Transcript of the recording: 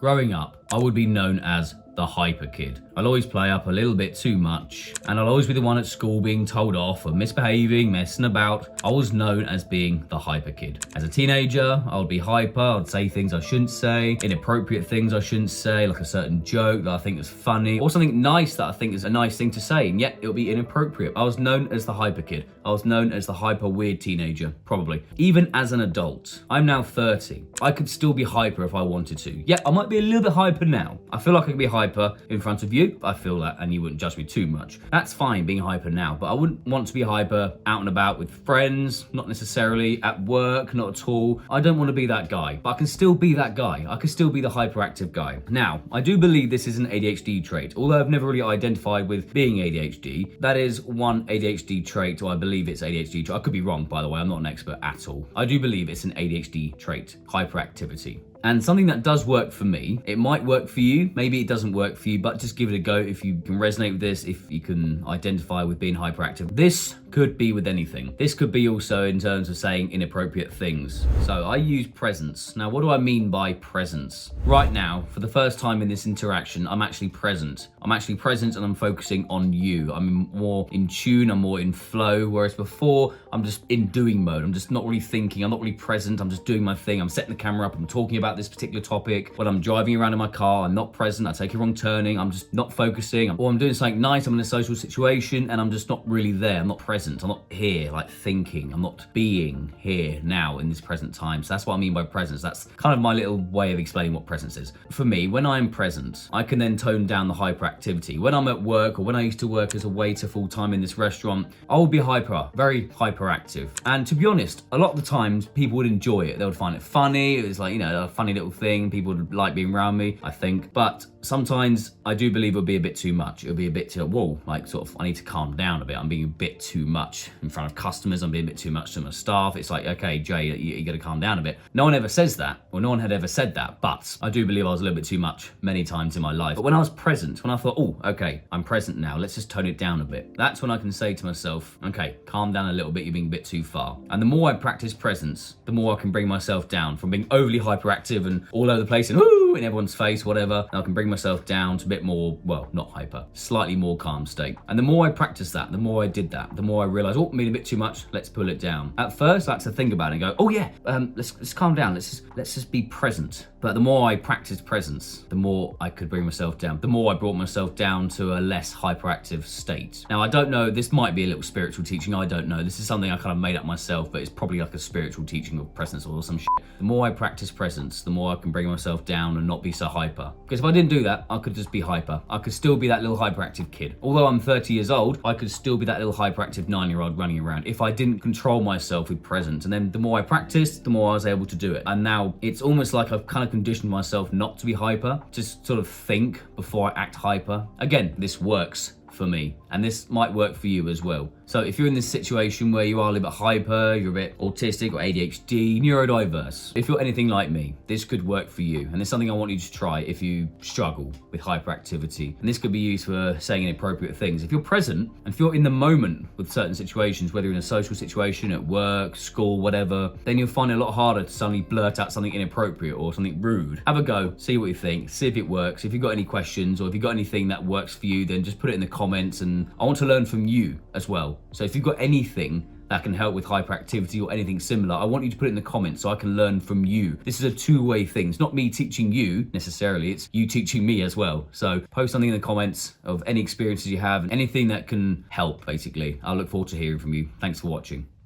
Growing up, I would be known as the hyper kid. I'll always play up a little bit too much, and I'll always be the one at school being told off for misbehaving, messing about. I was known as being the hyper kid. As a teenager, I would be hyper, I'd say things I shouldn't say, inappropriate things I shouldn't say, like a certain joke that I think is funny, or something nice that I think is a nice thing to say, and yet it'll be inappropriate. I was known as the hyper kid. I was known as the hyper weird teenager, probably. Even as an adult, I'm now 30. I could still be hyper if I wanted to. Yeah, I might be a little bit hyper now. I feel like I could be hyper in front of you. I feel that, and you wouldn't judge me too much. That's fine being hyper now, but I wouldn't want to be hyper out and about with friends, not necessarily at work, not at all. I don't want to be that guy, but I can still be that guy. I can still be the hyperactive guy. Now, I do believe this is an ADHD trait, although I've never really identified with being ADHD. That is one ADHD trait, or I believe it's ADHD trait. I could be wrong, by the way. I'm not an expert at all. I do believe it's an ADHD trait, hyperactivity. And something that does work for me, it might work for you, maybe it doesn't work for you, but just give it a go if you can resonate with this, if you can identify with being hyperactive. This could be with anything. This could be also in terms of saying inappropriate things. So I use presence. Now, what do I mean by presence? Right now, for the first time in this interaction, I'm actually present. I'm actually present and I'm focusing on you. I'm more in tune, I'm more in flow, whereas before, I'm just in doing mode. I'm just not really thinking, I'm not really present, I'm just doing my thing. I'm setting the camera up, I'm talking about this particular topic. When I'm driving around in my car, I'm not present, I take a wrong turning, I'm just not focusing, or I'm doing something nice, I'm in a social situation, and I'm just not really there, I'm not present, I'm not here, like thinking, I'm not being here now in this present time. So that's what I mean by presence. That's kind of my little way of explaining what presence is. For me, when I'm present, I can then tone down the hyperactivity. When I'm at work, or when I used to work as a waiter full time in this restaurant, I would be hyper, very hyperactive. And to be honest, a lot of the times people would enjoy it. They would find it funny. It was like, you know, a funny little thing. People would like being around me, I think. But sometimes I do believe it would be a bit too much. It would be a bit too, whoa, like sort of, I need to calm down a bit. I'm being a bit too much in front of customers. I'm being a bit too much to my staff. It's like, okay, Jay, you got to calm down a bit. No one ever says that, or no one had ever said that, but I do believe I was a little bit too much many times in my life. But when I was present, when I thought, oh, okay, I'm present now, let's just tone it down a bit. That's when I can say to myself, okay, calm down a little bit, you're being a bit too far. And the more I practice presence, the more I can bring myself down from being overly hyperactive and all over the place and whoo in everyone's face, whatever. I can bring myself down to a bit more, well, not hyper, slightly more calm state. And the more I practice that, the more I did that, the more I realized, oh, I'm being a bit too much, let's pull it down. At first, I had to think about it and go, oh yeah, let's calm down, let's just be present. But the more I practiced presence, the more I could bring myself down. The more I brought myself down to a less hyperactive state. Now, I don't know, this might be a little spiritual teaching, I don't know. This is something I kind of made up myself, but it's probably like a spiritual teaching of presence or some shit. The more I practice presence, the more I can bring myself down and not be so hyper. Because if I didn't do that, I could just be hyper. I could still be that little hyperactive kid. Although I'm 30 years old, I could still be that little hyperactive 9-year-old running around if I didn't control myself with presence. And then the more I practiced, the more I was able to do it. And now it's almost like I've kind of conditioned myself not to be hyper, just sort of think before I act hyper. Again, this works for me, and this might work for you as well. So if you're in this situation where you are a little bit hyper, you're a bit autistic or ADHD, neurodiverse, if you're anything like me, this could work for you. And it's something I want you to try if you struggle with hyperactivity. And this could be used for saying inappropriate things. If you're present and if you're in the moment with certain situations, whether you're in a social situation, at work, school, whatever, then you'll find it a lot harder to suddenly blurt out something inappropriate or something rude. Have a go, see what you think, see if it works. If you've got any questions or if you've got anything that works for you, then just put it in the comments, and I want to learn from you as well. So if you've got anything that can help with hyperactivity or anything similar, I want you to put it in the comments so I can learn from you. This is a two-way thing. It's not me teaching you necessarily, it's you teaching me as well. So post something in the comments of any experiences you have and anything that can help, basically. I look forward to hearing from you. Thanks for watching.